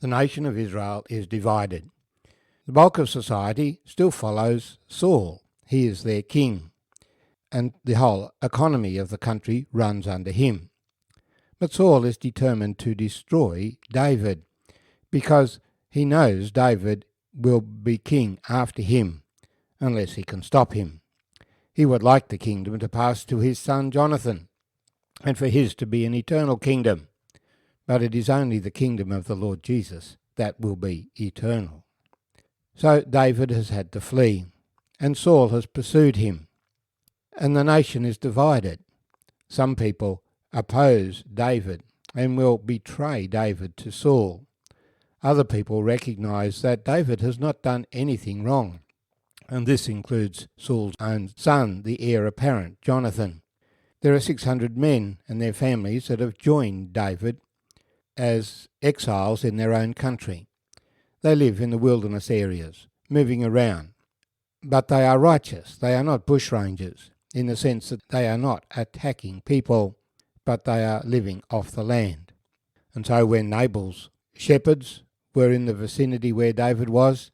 The nation of Israel is divided. The bulk of society still follows Saul. He is their king, and the whole economy of the country runs under him. But Saul is determined to destroy David because he knows David will be king after him unless he can stop him. He would like the kingdom to pass to his son Jonathan and for his to be an eternal kingdom. But it is only the kingdom of the Lord Jesus that will be eternal. So David has had to flee, and Saul has pursued him, and the nation is divided. Some people oppose David and will betray David to Saul. Other people recognise that David has not done anything wrong, and this includes Saul's own son, the heir apparent, Jonathan. There are 600 men and their families that have joined David as exiles in their own country. They live in the wilderness areas, moving around. But they are righteous. They are not bushrangers, in the sense that they are not attacking people, but they are living off the land. And so when Nabal's shepherds were in the vicinity where David was,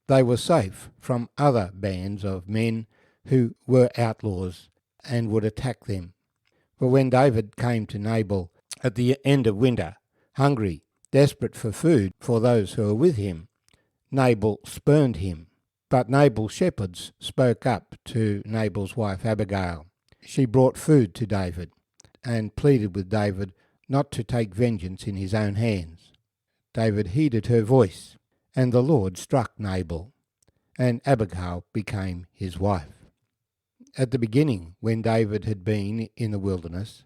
they were safe from other bands of men who were outlaws and would attack them. But when David came to Nabal at the end of winter, hungry, desperate for food for those who were with him, Nabal spurned him. But Nabal's shepherds spoke up to Nabal's wife Abigail. She brought food to David and pleaded with David not to take vengeance in his own hands. David heeded her voice, and the Lord struck Nabal, and Abigail became his wife. At the beginning, when David had been in the wilderness,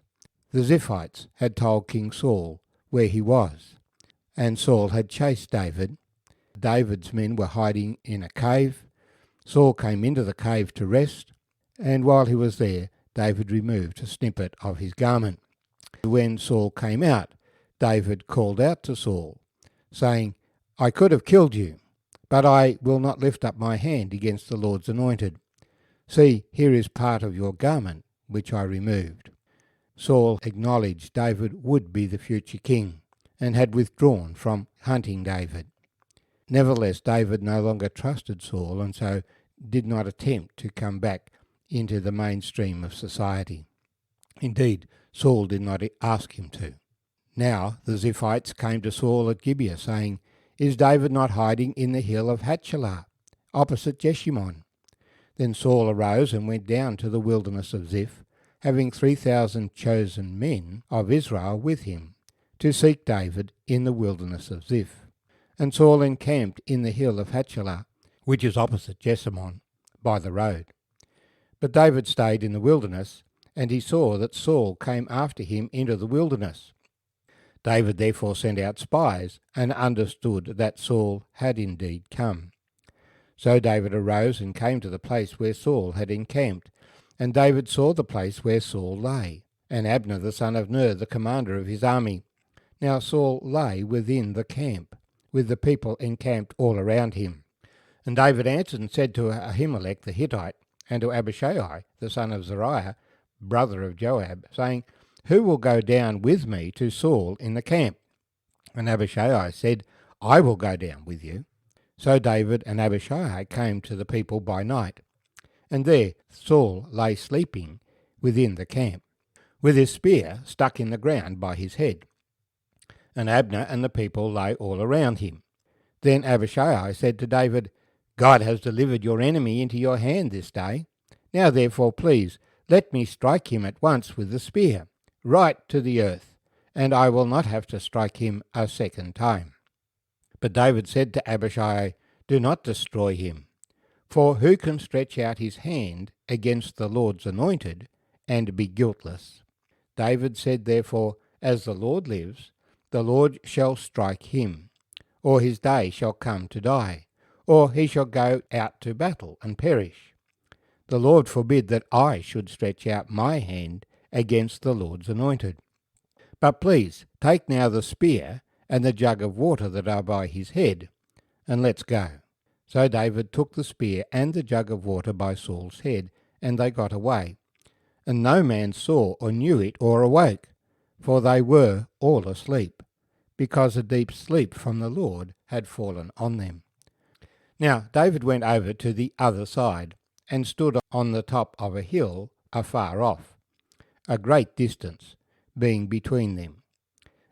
the Ziphites had told King Saul where he was, and Saul had chased David. David's men were hiding in a cave. Saul came into the cave to rest, and while he was there, David removed a snippet of his garment. When Saul came out, David called out to Saul, saying, "I could have killed you, but I will not lift up my hand against the Lord's anointed. See, here is part of your garment, which I removed." Saul acknowledged David would be the future king, and had withdrawn from hunting David. Nevertheless, David no longer trusted Saul, and so did not attempt to come back into the mainstream of society. Indeed, Saul did not ask him to. Now the Ziphites came to Saul at Gibeah, saying, "Is David not hiding in the hill of Hachilah, opposite Jeshimon?" Then Saul arose and went down to the wilderness of Ziph, having 3,000 chosen men of Israel with him, to seek David in the wilderness of Ziph. And Saul encamped in the hill of Hachilah, which is opposite Jeshimon, by the road. But David stayed in the wilderness, and he saw that Saul came after him into the wilderness. David therefore sent out spies, and understood that Saul had indeed come. So David arose and came to the place where Saul had encamped, and David saw the place where Saul lay, and Abner the son of Ner, the commander of his army. Now Saul lay within the camp, with the people encamped all around him. And David answered and said to Ahimelech the Hittite, and to Abishai the son of Zeruiah, brother of Joab, saying, "Who will go down with me to Saul in the camp?" And Abishai said, "I will go down with you." So David and Abishai came to the people by night, and there Saul lay sleeping within the camp, with his spear stuck in the ground by his head. And Abner and the people lay all around him. Then Abishai said to David, "God has delivered your enemy into your hand this day. Now therefore, please, let me strike him at once with the spear, right to the earth, and I will not have to strike him a second time." But David said to Abishai, "Do not destroy him, for who can stretch out his hand against the Lord's anointed and be guiltless?" David said therefore, "As the Lord lives, the Lord shall strike him, or his day shall come to die, or he shall go out to battle and perish. The Lord forbid that I should stretch out my hand against the Lord's anointed. But please, take now the spear and the jug of water that are by his head, and let's go." So David took the spear and the jug of water by Saul's head, and they got away. And no man saw or knew it or awoke, for they were all asleep. because a deep sleep from the Lord had fallen on them. Now David went over to the other side, and stood on the top of a hill afar off, a great distance being between them.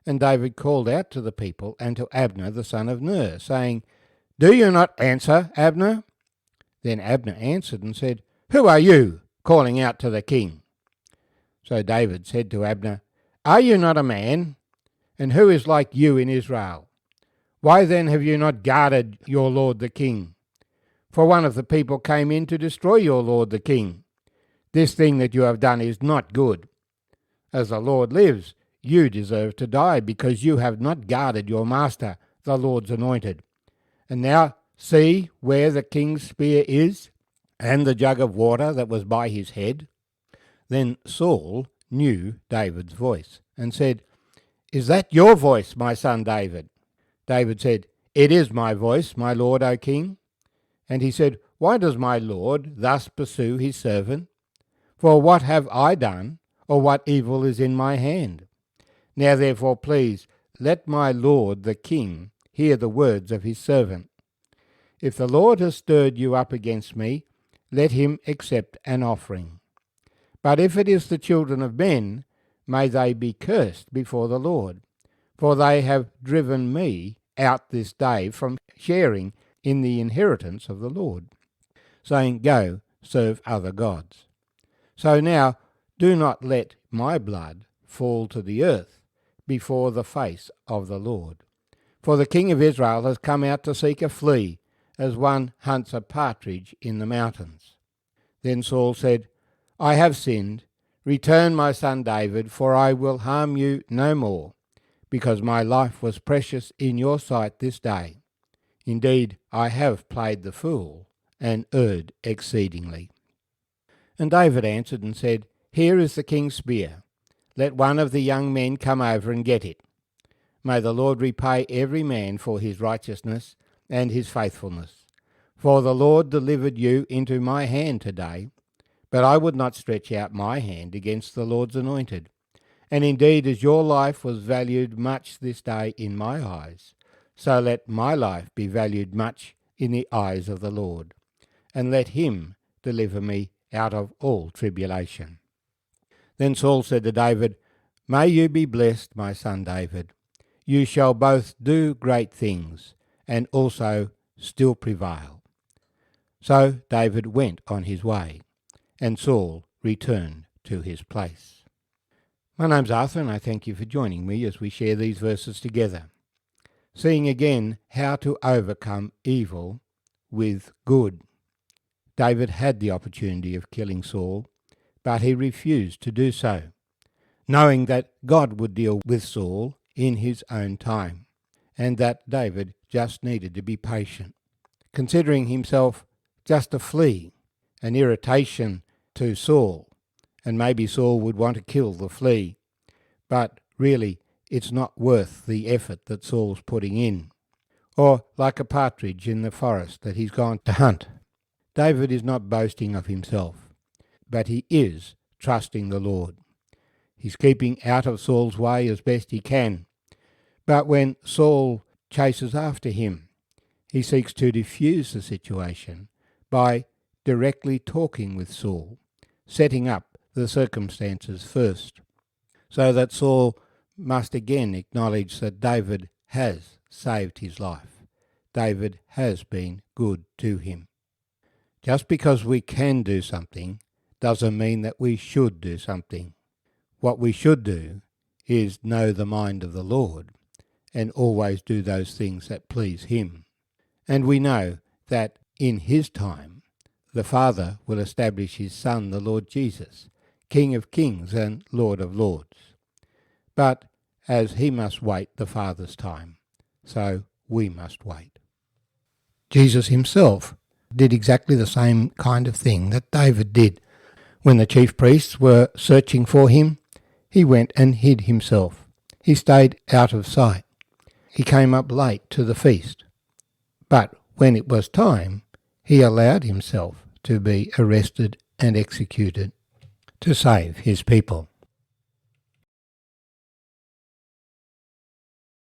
And David called out to the people and to Abner the son of Ner, saying, Do you not answer, Abner? Then Abner answered and said, Who are you, calling out to the king? So David said to Abner, Are you not a man? And who is like you in Israel? Why then have you not guarded your lord the king? For one of the people came in to destroy your lord the king. This thing that you have done is not good. As the Lord lives, you deserve to die, because you have not guarded your master, the Lord's anointed. And now see where the king's spear is, and the jug of water that was by his head. Then Saul knew David's voice, and said, Is that your voice, my son David? David said, It is my voice, my lord, O king. And he said, Why does my lord thus pursue his servant? For what have I done, or what evil is in my hand? Now therefore, please, let my lord the king hear the words of his servant. If the Lord has stirred you up against me, let him accept an offering. But if it is the children of men, may they be cursed before the Lord. For they have driven me out this day from sharing in the inheritance of the Lord, saying, Go, serve other gods. So now do not let my blood fall to the earth before the face of the Lord. For the king of Israel has come out to seek a flea, as one hunts a partridge in the mountains. Then Saul said, I have sinned. Return, my son David, for I will harm you no more, because my life was precious in your sight this day. Indeed, I have played the fool, and erred exceedingly. And David answered and said, Here is the king's spear. Let one of the young men come over and get it. May the Lord repay every man for his righteousness and his faithfulness. For the Lord delivered you into my hand today, but I would not stretch out my hand against the Lord's anointed. And indeed, as your life was valued much this day in my eyes, so let my life be valued much in the eyes of the Lord, and let him deliver me out of all tribulation. Then Saul said to David, May you be blessed, my son David. You shall both do great things, and also still prevail. So David went on his way, and Saul returned to his place. My name's Arthur, and I thank you for joining me as we share these verses together, seeing again how to overcome evil with good. David had the opportunity of killing Saul, but he refused to do so, knowing that God would deal with Saul in his own time, and that David just needed to be patient, considering himself just a flea, an irritation to Saul, and maybe Saul would want to kill the flea, but really it's not worth the effort that Saul's putting in. Or like a partridge in the forest that he's gone to hunt. David is not boasting of himself, but he is trusting the Lord. He's keeping out of Saul's way as best he can. But when Saul chases after him, he seeks to defuse the situation by directly talking with Saul, setting up the circumstances first, so that Saul must again acknowledge that David has saved his life. David has been good to him. Just because we can do something doesn't mean that we should do something. What we should do is know the mind of the Lord and always do those things that please him. And we know that in his time, the Father will establish his Son, the Lord Jesus, King of kings and Lord of lords. But as he must wait the Father's time, so we must wait. Jesus himself did exactly the same kind of thing that David did. When the chief priests were searching for him, he went and hid himself. He stayed out of sight. He came up late to the feast. But when it was time, he allowed himself to be arrested and executed to save his people.